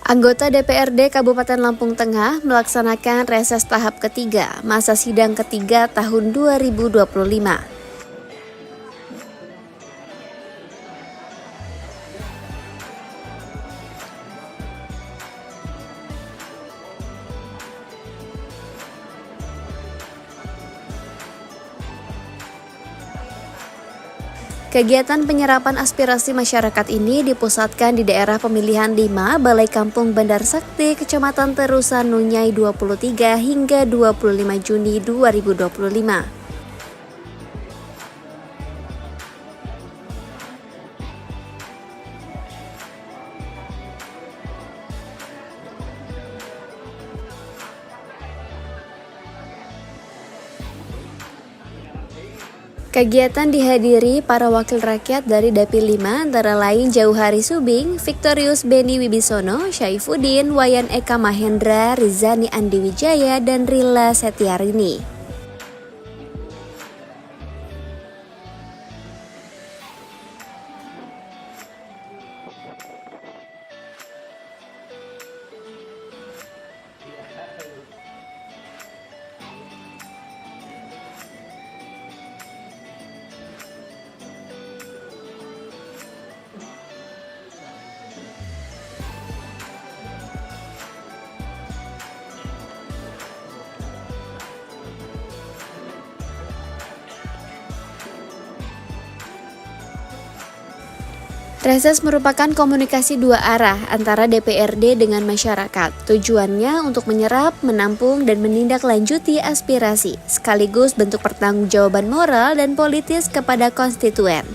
Anggota DPRD Kabupaten Lampung Tengah melaksanakan reses tahap ketiga masa sidang ketiga tahun 2025. Kegiatan penyerapan aspirasi masyarakat ini dipusatkan di daerah pemilihan 5 Balai Kampung Bandar Sakti, Kecamatan Terusan Nunyai 23 hingga 25 Juni 2025. Kegiatan dihadiri para wakil rakyat dari Dapil 5 antara lain Jauhari Subing, Victorius Beni Wibisono, Syaifuddin, Wayan Eka Mahendra, Rizani Andi Wijaya, dan Rila Setiarini. Reses merupakan komunikasi dua arah antara DPRD dengan masyarakat. Tujuannya untuk menyerap, menampung, dan menindaklanjuti aspirasi, sekaligus bentuk pertanggungjawaban moral dan politis kepada konstituen.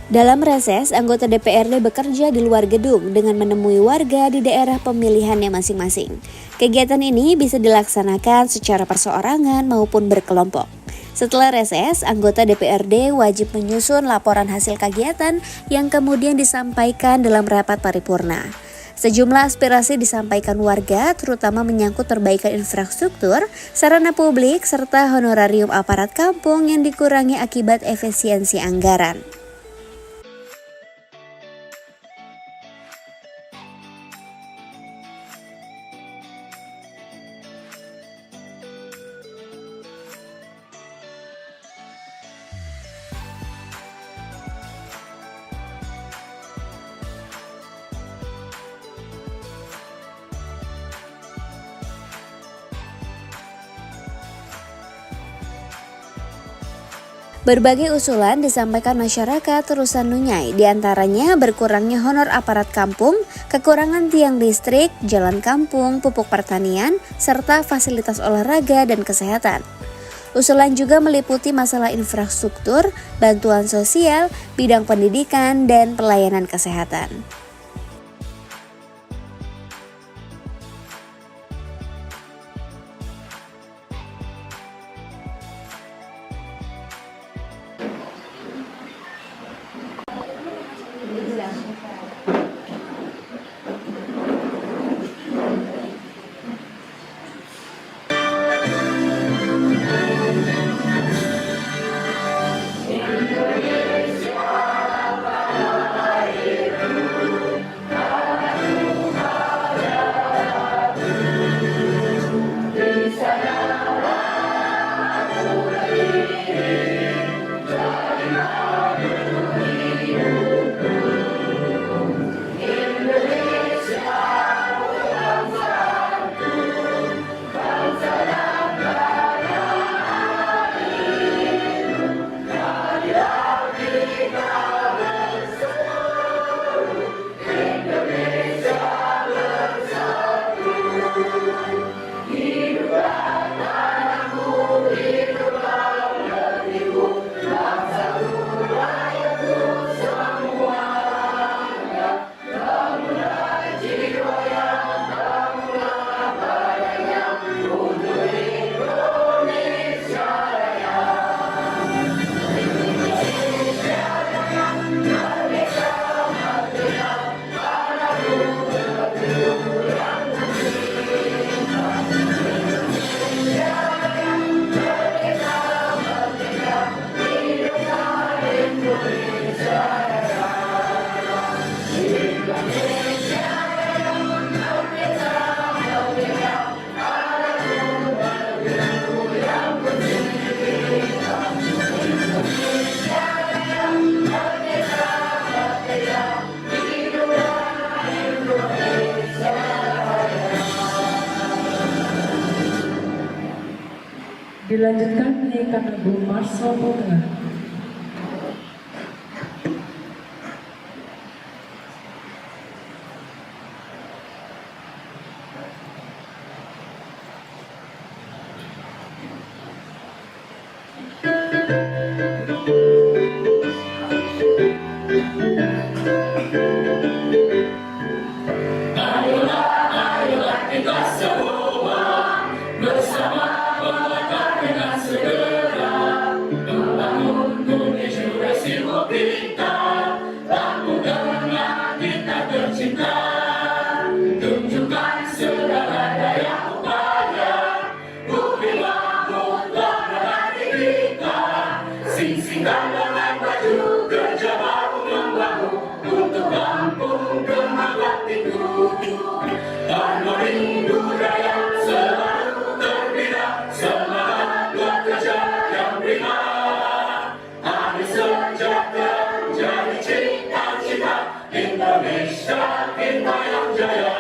Dalam reses, anggota DPRD bekerja di luar gedung dengan menemui warga di daerah pemilihannya masing-masing. Kegiatan ini bisa dilaksanakan secara perseorangan maupun berkelompok. Setelah reses, anggota DPRD wajib menyusun laporan hasil kegiatan yang kemudian disampaikan dalam rapat paripurna. Sejumlah aspirasi disampaikan warga, terutama menyangkut perbaikan infrastruktur, sarana publik, serta honorarium aparat kampung yang dikurangi akibat efisiensi anggaran. Berbagai usulan disampaikan masyarakat Terusan Nunyai, diantaranya berkurangnya honor aparat kampung, kekurangan tiang listrik, jalan kampung, pupuk pertanian, serta fasilitas olahraga dan kesehatan. Usulan juga meliputi masalah infrastruktur, bantuan sosial, bidang pendidikan, dan pelayanan kesehatan. Dilanjutkan menyanyikan lagu Marso Tengah. Ayolah kita semua bersama melangkah dengan segera membangun menuju resiko kita, lakukanlah kita tercinta, tunjukkan segala daya upaya, bukti mampulah berarti kita, sing-singkan dengan baju kerja bahu membahu untuk kampung Kemang itu. Harmoni budaya selalu terbina, semangat bekerja yang prima. Hari sejahtera jadi cita-cita, Indonesia kita yang jaya.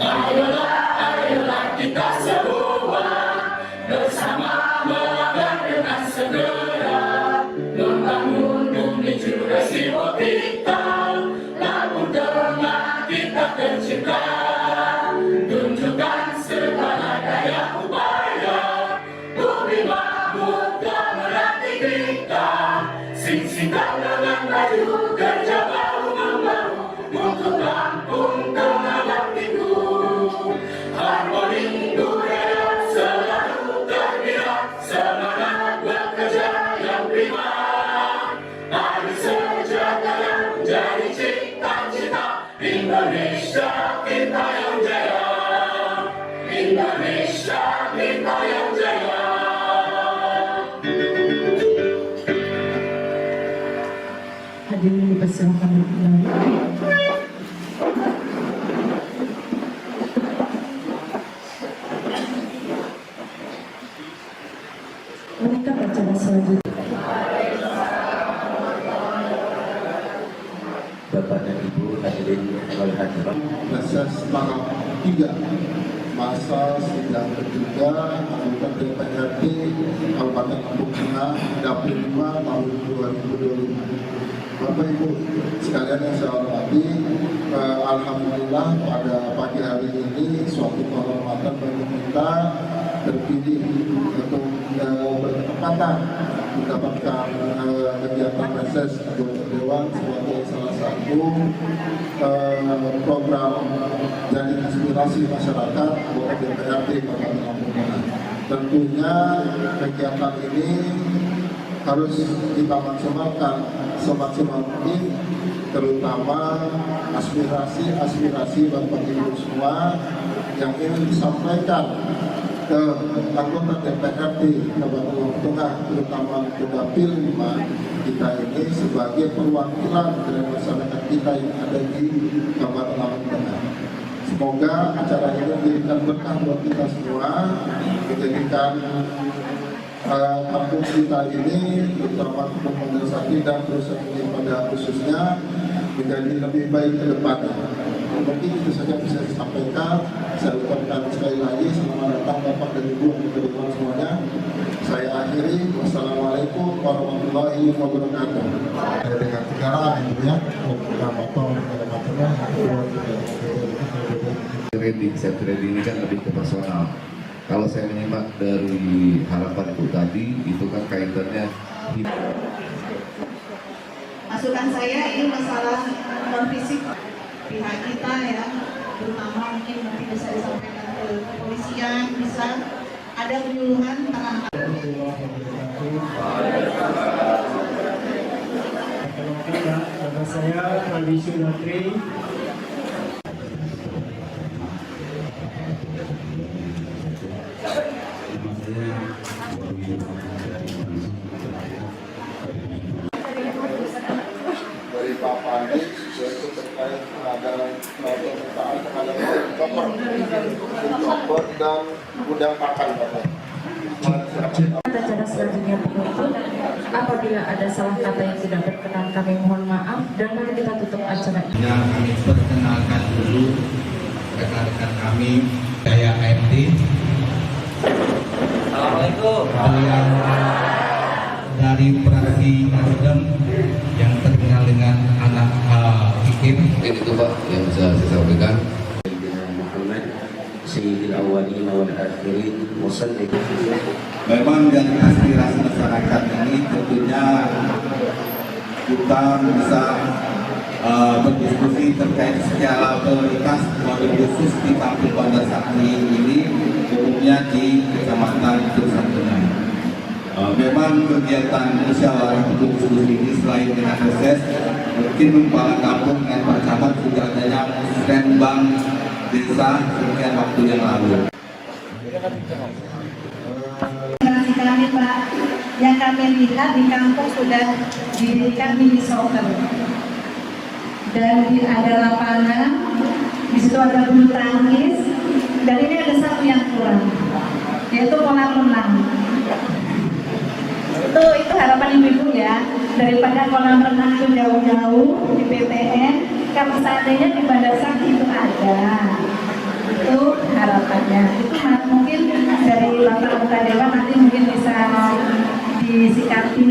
Ayolah kita semua bersama melangkah dengan segera membangun menuju resiko kita, lalu tengah kita tercipta, tunjukkan segala daya upaya, bumi mampu tak merati kita, sing-singkan dengan baju kerja bahu membahu untuk kampung Kemang itu. Harmoni budaya selalu terbina, semangat bekerja yang prima. Hari sejahtera jadi cita-cita, Indonesia kita yang jaya. Indonesia kita yang jaya. Hadirin dipersilakan kembali. Menikah acara selanjutnya. Bapak dan Ibu hadirin wal hadirat. Reses tanggal 3 masa sidang ketiga anggota DPRD Kabupaten Lampung Tengah Dapil 5 tahun 2025. Bapak Ibu sekalian yang saya hormati, alhamdulillah pada pagi hari ini suatu kehormatan bagi kita terpilih untuk berkesempatan mendapatkan kegiatan reses anggota dewan sebagai salah satu program jadi inspirasi masyarakat anggota DPRD Kabupaten Lampung Tengah. Tentunya kegiatan ini harus kita maksimalkan semaksimal mungkin, terutama aspirasi Bapak Ibu semua yang ingin disampaikan ke anggota DPRD Kabupaten Lampung Tengah, terutama ke Dapil 5 kita ini sebagai perwakilan dari masyarakat kita yang ada di Kabupaten Lampung Tengah. Semoga acara ini memberikan berkah buat kita semua, menjadikan kampung kita ini, terutama kampung Sati dan Nusa Tenggara pada khususnya menjadi lebih baik ke depannya. Mungkin itu saja bisa disampaikan. Saya ucapkan sekali lagi selamat datang Bapak dan Ibu yang berkenan semuanya. Saya akhiri. Wassalamualaikum warahmatullahi wabarakatuh. Dengan segala ya, Trading ini kan lebih ke personal. Kalau saya menyimak dari harapan Ibu tadi, itu kan kaitannya. Masukan saya ini masalah non fisik pihak kita ya, terutama mungkin nanti bisa disampaikan ke kepolisian, bisa ada penyuluhan tentang Nama saya Andi Sunatri. dari Pak Pandi yaitu terkait pengadaan permintaan pengadaan chopper dan gudang pakan Bapak. Tata cara selanjutnya penutup, apabila ada salah kata yang tidak berkenan kami mohon maaf dan mari kita tutup acara ini. Yang kami perkenalkan dulu rekan-rekan kami Daya AMD. Assalamualaikum. Yang dari fraksi Nasdem yang terkenal dengan anak Hakim. Mungkin itu Pak yang bisa saya sampaikan. Memang dari aspirasi masyarakat ini tentunya kita bisa berdiskusi terkait secara prioritas wabil khusus di Kampung Bandar Sakti ini umumnya di Kecamatan Santunan. Memang kegiatan musyawarah untuk diskusi ini selain dengan reses, mungkin kepala kampung dengan Pak Camat juga adanya musrenbang desa sekian waktu yang lalu. Kami Pak, yang kami lihat di kampung sudah didirikan mini soccer dan ada lapangan, di situ ada bulu tangkis, dan ini ada satu yang kurang, yaitu kolam renang. Itu harapan ibu-ibu ya, daripada kolam renang itu jauh-jauh di PTN, kalau seandainya di Bandar Sakti itu ada, itu harapannya. Itu mungkin dari Bapak Anggota Dewan nanti mungkin bisa disikapi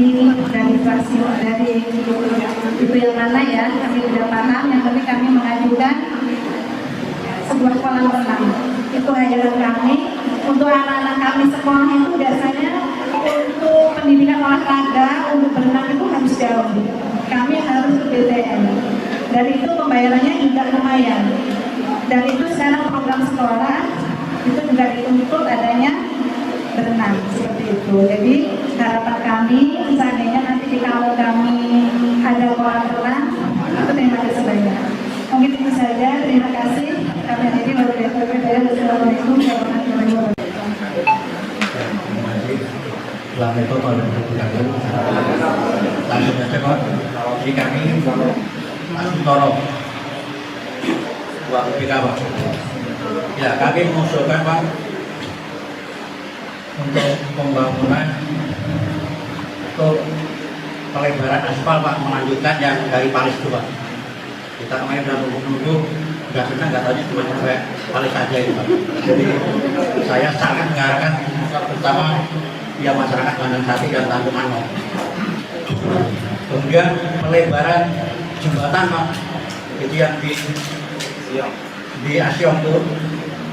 dari fraksi dari itu yang mana ya, kami tidak paham. Yang penting kami mengajukan sebuah kolam renang. Itu hayalan kami untuk anak-anak kami sekolah itu biasanya untuk pendidikan olahraga untuk berenang itu harus jauh. Kami harus ke PTN. Dan itu pembayarannya juga lumayan. Dan itu sekarang program sekolah itu juga dituntut adanya berenang seperti itu. Jadi harapan kami seandainya nanti di kampung kami ada kolam renang, itu terima kasih banyak. Mungkin itu saja. Terima kasih. Kami jadi Wassalamualaikum warahmatullahi wabarakatuh. Assalamualaikum warahmatullahi wabarakatuh. Langsung saja Pak. Jadi kami Asutoro Uang BPK Pak. Ya, kami mengusulkan Pak untuk pembangunan untuk pelebaran aspal Pak, melanjutkan yang dari Palis itu Pak. Kita kemarin sudah menunggu, sudah senang, nggak tahunya cuma sampai Palis saja itu Pak. Jadi saya sangat mengharapkan terutama ya masyarakat Bandar Sakti dan Tanjung Mano. Kemudian pelebaran jembatan Pak, itu yang di Asyong itu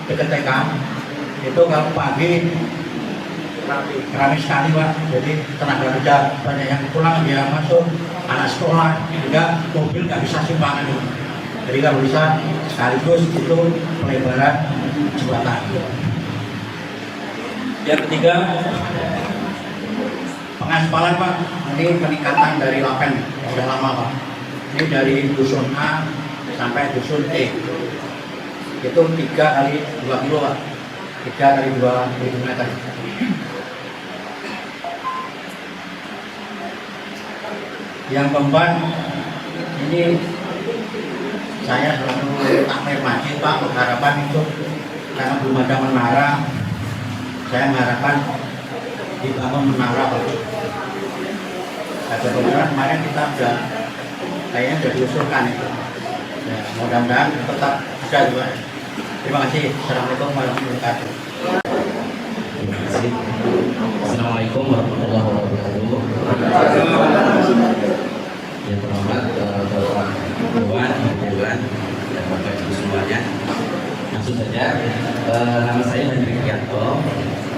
dekat TK, itu kalau pagi ramai sekali Pak. Jadi tenaga kerja banyak yang pulang, dia masuk, anak sekolah juga mobil nggak bisa simpangan itu. Jadi kalau bisa sekaligus itu pelebaran jembatan. Yang ketiga, pengaspalan Pak. Ini peningkatan dari lapen yang sudah lama Pak. Ini dari dusun A sampai dusun E. Itu 3 kali 2 kilo Pak. 3 kali 2 meter. Yang keempat, ini saya selalu takmir masjid Pak, harapan itu karena belum ada menara, saya mengharapkan dibangun menara Pak. Ada beberapa kemarin kita sudah kayaknya sudah diusulkan itu. Ya, mudah-mudahan tetap bisa juga. Terima kasih. Assalamualaikum warahmatullahi wabarakatuh. Terima kasih. Assalamualaikum warahmatullahi wabarakatuh. Yang terhormat Bapak Dewan, dan Bapak Ibu semuanya. Langsung saja, nama saya Hendrik Yanto,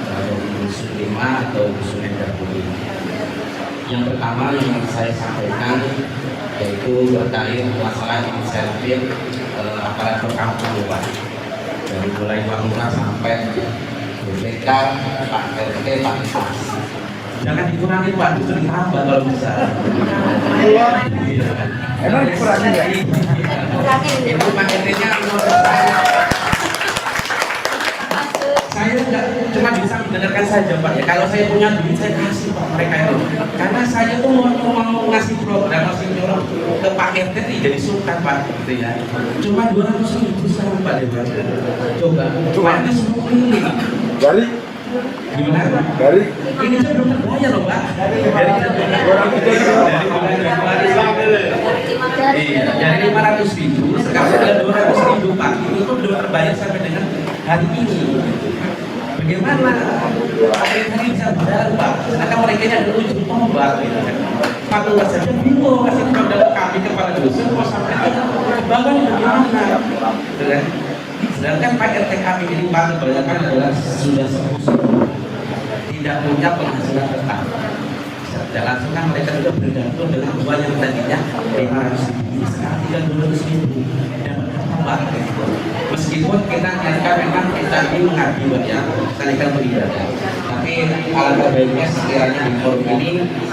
atau Dusun 5 atau Dusun Endar Bumi. Yang pertama yang saya sampaikan yaitu terkait masalah insentif aparat perkampungan Pak. Dari mulai bangunan sampai BPK, Pak RT, Pak Dinas. Jangan dikurangi Pak, justru ditambah kalau bisa. Emang dikurangi nggak? Ibu Pak RT-nya saya tidak cuma bisa mendengarkan saja Pak ya. Kalau saya punya duit saya kasih Pak mereka itu. Karena saya tuh mau ngasih program, ngasih nyuruh ke Pak RT jadi suka Pak gitu ya. Cuma 200.000 sekarang Pak Dewan. Coba ini semua ini Gimana? Ini saya belum terbayar loh Pak. Dari 500.000 sekarang sudah 200.000 Pak. Itu belum terbayar sampai dengan hari ini. Bagaimana ini bisa berjalan Pak? Karena mereka ini ada ujung tombak. Pak Lurah saja bingung kasih modal kami kepala dusun mau sampai bangun bagaimana? Sedangkan Pak RT kami ini Pak kebanyakan adalah sudah sepuh, tidak punya penghasilan tetap. Dan langsung kan mereka juga bergantung dengan uang yang tadinya 500.000 sekarang tinggal 200.000 dapat tambah. Meskipun kita nyatakan memang kita ini mengabdi ya, kita beribadah. Tapi alangkah baiknya sekiranya di forum ini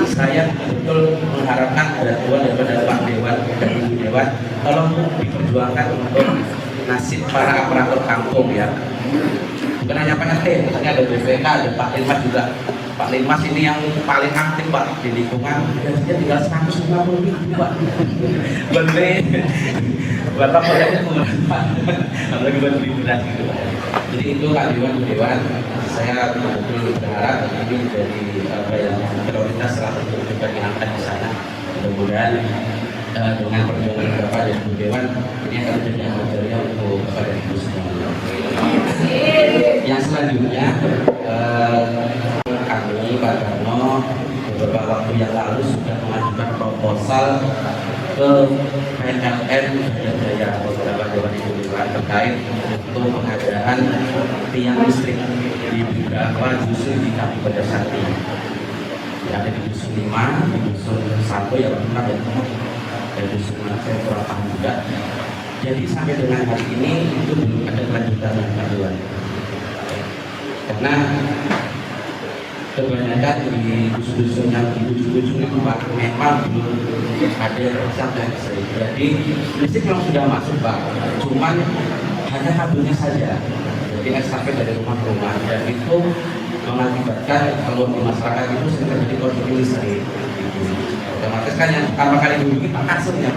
saya betul mengharapkan bantuan daripada Pak Dewan dan Ibu Dewan, tolong diperjuangkan untuk nasib para aparatur kampung ya. Bukan hanya Pak RT, misalnya ada BPK, ada Pak Limas juga. Pak Limas ini yang paling aktif Pak di lingkungan, gajinya tinggal 150.000 Pak. Bener, buat laporannya Pak, apalagi buat liburan gitu. Jadi itu Pak Dewan, saya betul-betul berharap ini menjadi apa yang prioritas salah satu juga diangkat di sana. Mudah-mudahan dengan perjuangan Bapak dan Ibu Dewan ini akan menjadi amal jariah untuk Bapak dan Ibu semua. Yang selanjutnya kami Pak Darno beberapa waktu yang lalu sudah mengajukan proposal ke PLN Jaya beberapa Dewan Ibu Dewan terkait untuk pengadaan tiang listrik di beberapa dusun di kami Badasati. Ada di dusun 5, di dusun 1 yang benar dan ada dusun mana saya kurang paham juga. Jadi sampai dengan hari ini itu belum ada kelanjutan aduan. Karena kebanyakan di dusun-dusun yang di ujung-ujung itu Pak memang belum ada sampai listrik. Jadi listrik memang sudah masuk Pak, cuman hanya kabelnya saja. Jadi estafet dari rumah ke rumah dan itu mengakibatkan kalau di masyarakat itu sering terjadi konflik listrik. Otomatis kan yang pertama kali dihubungi Pak Kasumnya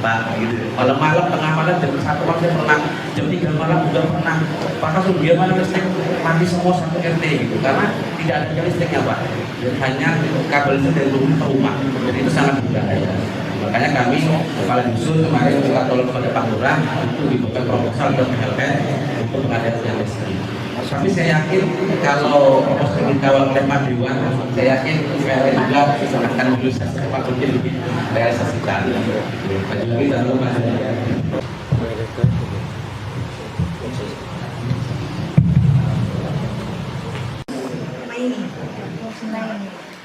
Pak gitu. Kalau malam tengah malam jam 1 malam saya pernah, jam 3 malam juga pernah. Pak Kasum dia mana listrik mati semua satu RT gitu karena tidak ada listriknya Pak. Dan hanya kabel itu dari rumah ke rumah. Jadi itu sangat berbahaya. Makanya kami kepala dusun kemarin minta tolong kepada Pak Lurah untuk dibuka proposal ke PLN untuk pengadaan tiang listrik. Tapi saya yakin kalau proposal dikawal oleh Pak Dewan, saya yakin PLN juga akan berusaha secepat mungkin lebih realisasikan. Lagi lalu Pak Dewan.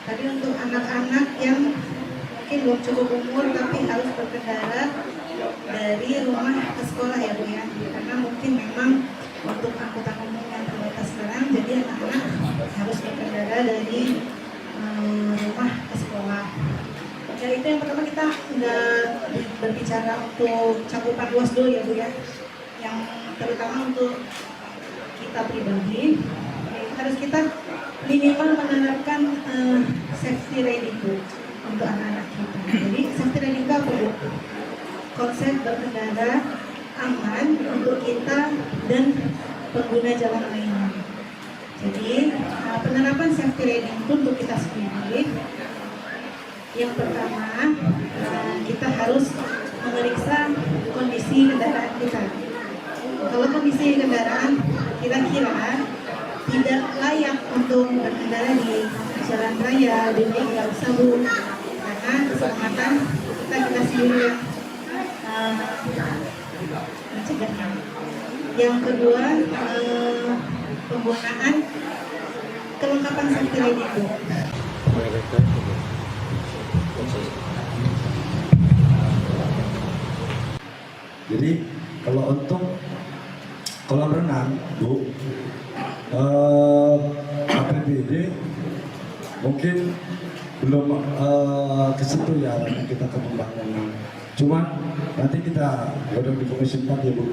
Tadi untuk anak-anak yang mungkin belum cukup umur tapi harus berkendara dari rumah ke sekolah ya Bu ya, karena mungkin memang untuk angkutan umum yang terbatas sekarang, jadi anak-anak harus berkendara dari rumah ke sekolah. Jadi itu yang pertama kita nggak berbicara untuk cakupan luas dulu ya Bu ya, yang terutama untuk kita pribadi harus kita minimal menerapkan safety riding Bu untuk anak-anak kita. Jadi safety riding apa Bu? Konsep berkendara aman untuk kita dan pengguna jalan lainnya. Jadi penerapan safety riding itu untuk kita sendiri. Yang pertama kita harus memeriksa kondisi kendaraan kita. Kalau kondisi kendaraan kira-kira tidak layak untuk berkendara di jalan raya, jadi nggak usah Bu, karena keselamatan kita sendiri yang mencegahnya. Yang kedua, penggunaan kelengkapan safety riding Bu. Jadi kalau untuk kolam renang Bu, APBD mungkin belum ke situ ya kita ke pembangunan. Cuman nanti kita godong di Komisi 4 ya Bu,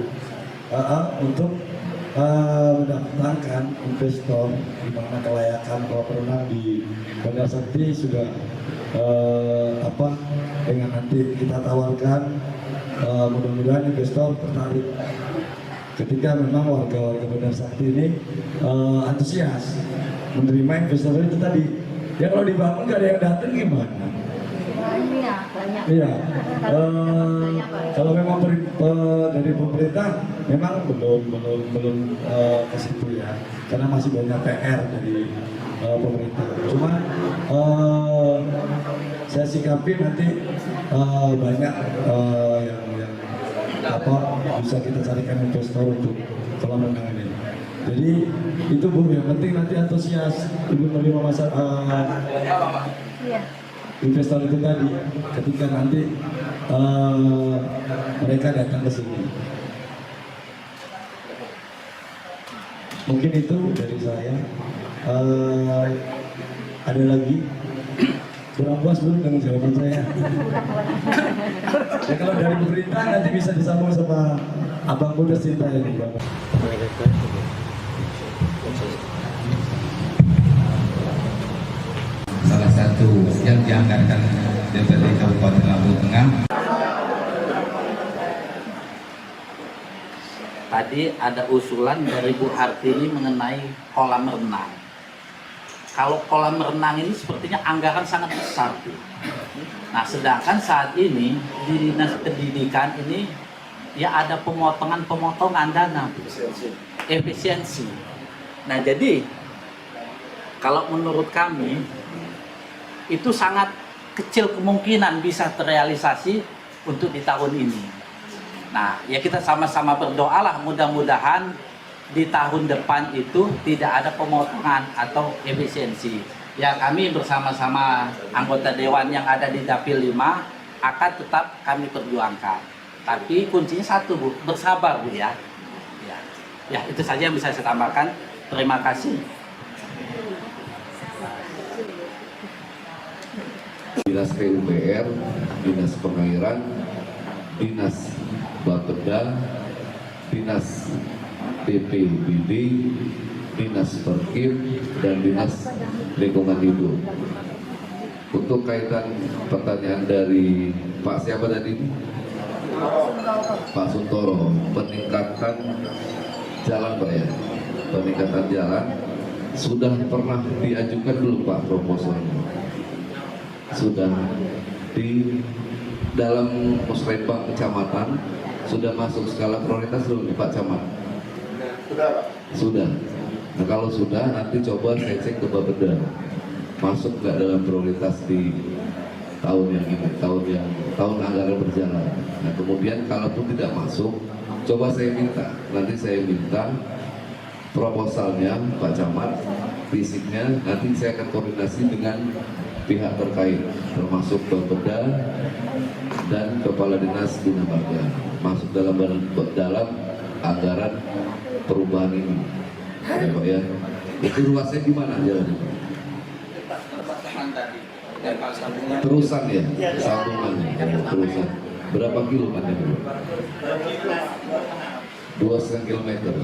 untuk mendatangkan investor di mana kelayakan kolam renang di Bandar Sakti sudah dengan nanti kita tawarkan, mudah-mudahan investor tertarik ketika memang warga-warga Bandar Sakti ini antusias menerima investor itu tadi. Ya kalau dibangun nggak ada yang datang gimana? Iya, kalau memang dari pemerintah memang belum ke situ ya, karena masih banyak PR dari pemerintah. Cuma saya sikapi nanti banyak yang bisa kita carikan investor untuk kolam renang ini. Jadi itu Bu, yang penting nanti antusias ibu menerima investor itu tadi ketika nanti mereka datang ke sini. Mungkin itu dari saya. Ada lagi? Kurang puas belum dengan jawaban saya? Ya kalau dari pemerintah nanti bisa disambung sama Abang Muda Cinta ini, Bapak. Salah satu yang dianggarkan DPRD Kabupaten Lampung Tengah. Tadi ada usulan dari Bu Hartini mengenai kolam renang. Kalau kolam renang ini sepertinya anggaran sangat besar. Nah, sedangkan saat ini di Dinas Pendidikan ini ya ada pemotongan dana, efisiensi. Nah, jadi kalau menurut kami itu sangat kecil kemungkinan bisa terrealisasi untuk di tahun ini. Nah, ya kita sama-sama berdoalah mudah-mudahan di tahun depan itu tidak ada pemotongan atau efisiensi. Ya, kami bersama-sama anggota dewan yang ada di Dapil 5 akan tetap kami perjuangkan. Tapi kuncinya satu, Bu, bersabar, Bu, ya. Ya, itu saja yang bisa saya tambahkan. Terima kasih. Dinas PUPR, Dinas Pengairan, Dinas Bapeda, Dinas BPBD, Dinas Perkip, dan Dinas Lingkungan Hidup. Untuk kaitan pertanyaan dari Pak siapa tadi? Pak Suntoro, peningkatan jalan Pak ya? Peningkatan jalan sudah pernah diajukan belum Pak proposalnya? Sudah di dalam musrembang kecamatan sudah masuk skala prioritas belum nih Pak Camat? Sudah. Nah kalau sudah nanti coba saya cek ke Bapeda masuk nggak dalam prioritas di tahun yang ini, tahun anggaran berjalan. Nah kemudian kalaupun tidak masuk, coba nanti saya minta proposalnya Pak Camat, fisiknya nanti saya akan koordinasi dengan pihak terkait termasuk Bapeda dan Kepala Dinas Bina Marga masuk dalam anggaran perubahan ini ya Pak ya. Itu luasnya gimana jalannya? Terusan ya? Sambungannya terusan. Berapa kilo kan ya? 2,5 kilometer.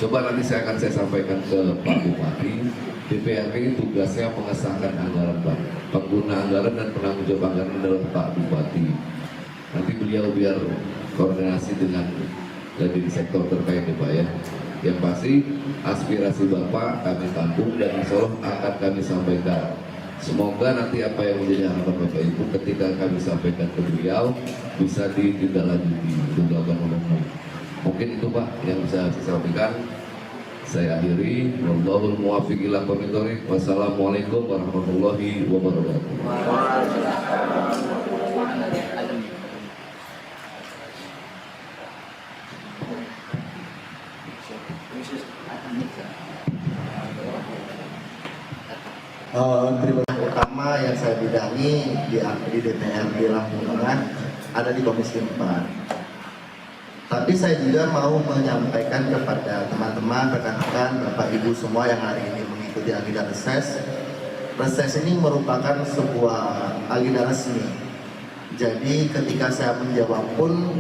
Coba nanti saya sampaikan ke Pak Bupati. DPRD ini tugasnya mengesahkan anggaran Pak. Pengguna anggaran dan penanggung jawab anggaran adalah Pak Bupati. Nanti beliau biar koordinasi dengan dari sektor terkait ya Pak ya. Yang pasti aspirasi Bapak kami tampung dan insya Allah akan kami sampaikan. Semoga nanti apa yang menjadi harapan Bapak Ibu ketika kami sampaikan ke beliau bisa ditindaklanjuti untuk dilakukan umum. Mungkin itu Pak yang bisa saya sampaikan. Saya akhiri. Wallahul muwaffiq ila aqwamit thoriq. Wassalamualaikum warahmatullahi wabarakatuh. Terima kasih. Utama yang saya bidangi di DPRD Lampung Tengah ada di Komisi 4. Tapi saya juga mau menyampaikan kepada teman-teman, rekan-rekan, Bapak Ibu semua yang hari ini mengikuti agenda reses. Reses ini merupakan sebuah agenda resmi. Jadi ketika saya menjawab pun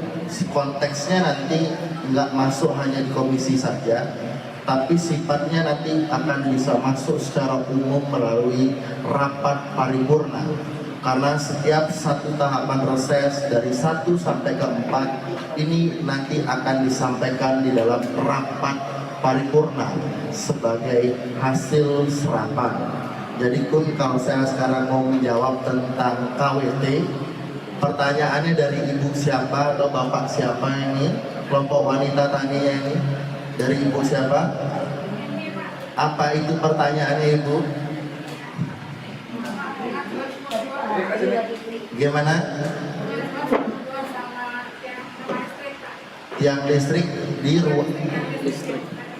konteksnya nanti nggak masuk hanya di komisi saja, tapi sifatnya nanti akan bisa masuk secara umum melalui rapat paripurna. Karena setiap satu tahapan reses dari 1 sampai ke 4 ini nanti akan disampaikan di dalam rapat paripurna sebagai hasil serapan. Jadi Kun, kalau saya sekarang mau menjawab tentang KWT, pertanyaannya dari ibu siapa atau bapak siapa ini? Kelompok wanita taninya ini dari ibu siapa? Apa itu pertanyaannya ibu? Gimana? Tiang listrik di ruang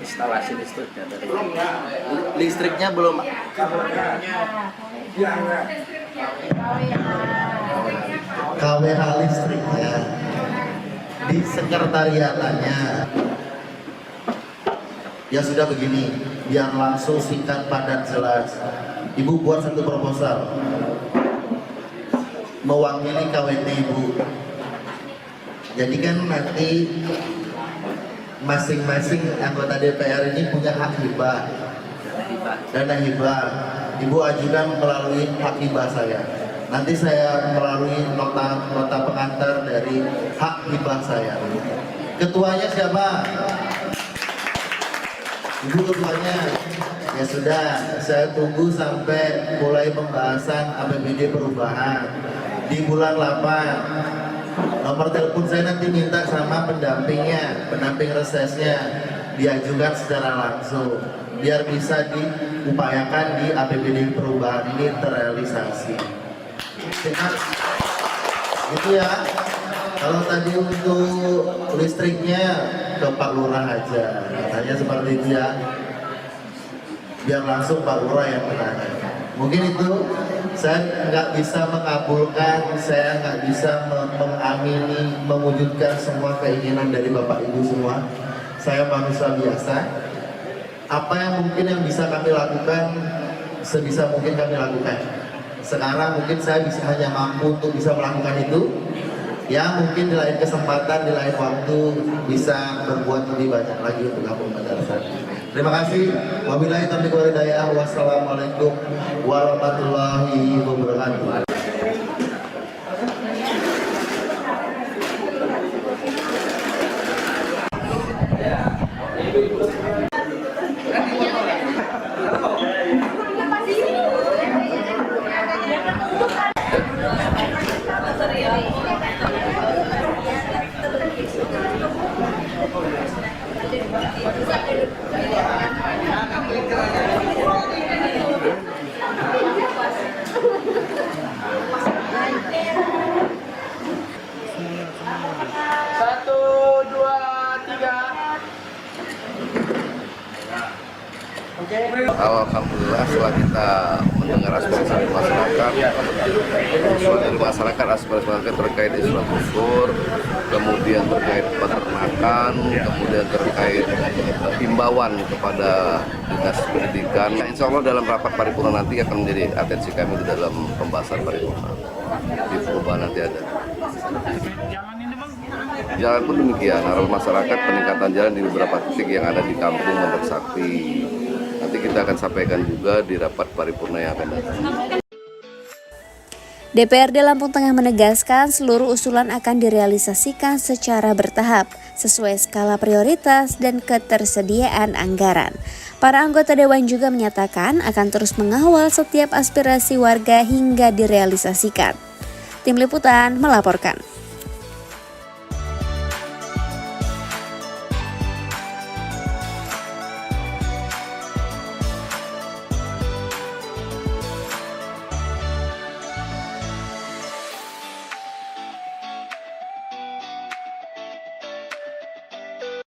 instalasi listriknya dari listriknya belum KWH listriknya di sekretariatannya. Ya sudah begini, biar langsung singkat padat jelas. Ibu buat satu proposal mewakili KWT ibu. Jadi kan nanti masing-masing anggota DPR ini punya hak hibah, dana hibah. Ibu ajukan melalui hak hibah saya. Nanti saya melalui nota pengantar dari hak hibah saya. Ketuanya siapa? Ibu ketuanya. Ya sudah, saya tunggu sampai mulai pembahasan APBD perubahan di bulan 8. Nomor telepon saya nanti minta sama pendampingnya, pendamping resesnya, diajukan secara langsung biar bisa diupayakan di APBD perubahan ini terrealisasi. Gitu ya. Kalau tadi untuk listriknya ke Pak Lurah aja, katanya seperti itu ya. Biar langsung Pak Lurah yang bertanya. Mungkin itu saya nggak bisa mengabulkan, saya nggak bisa mengamini, mewujudkan semua keinginan dari Bapak Ibu semua. Saya manusia biasa. Apa yang mungkin yang bisa kami lakukan, sebisa mungkin kami lakukan. Sekarang mungkin saya hanya mampu untuk bisa melakukan itu. Ya mungkin di lain kesempatan, di lain waktu bisa berbuat lebih banyak lagi untuk kampung madrasah. Terima kasih. Wabillahi taufiq wal hidayah. Wassalamualaikum warahmatullahi wabarakatuh. Alhamdulillah setelah kita mendengar aspirasi masyarakat, dari masyarakat aspirasi terkait infrastruktur, kemudian terkait peternakan, kemudian terkait himbauan kepada dinas pendidikan. Nah, insya Allah dalam rapat paripurna nanti akan menjadi atensi kami di dalam pembahasan paripurna. Di perubahan nanti ada. Jalan pun demikian, harus masyarakat peningkatan jalan di beberapa titik yang ada di kampung Nomor Sakti. Nanti kita akan sampaikan juga di rapat paripurna yang akan datang. DPRD Lampung Tengah menegaskan seluruh usulan akan direalisasikan secara bertahap, sesuai skala prioritas dan ketersediaan anggaran. Para anggota Dewan juga menyatakan akan terus mengawal setiap aspirasi warga hingga direalisasikan. Tim Liputan melaporkan.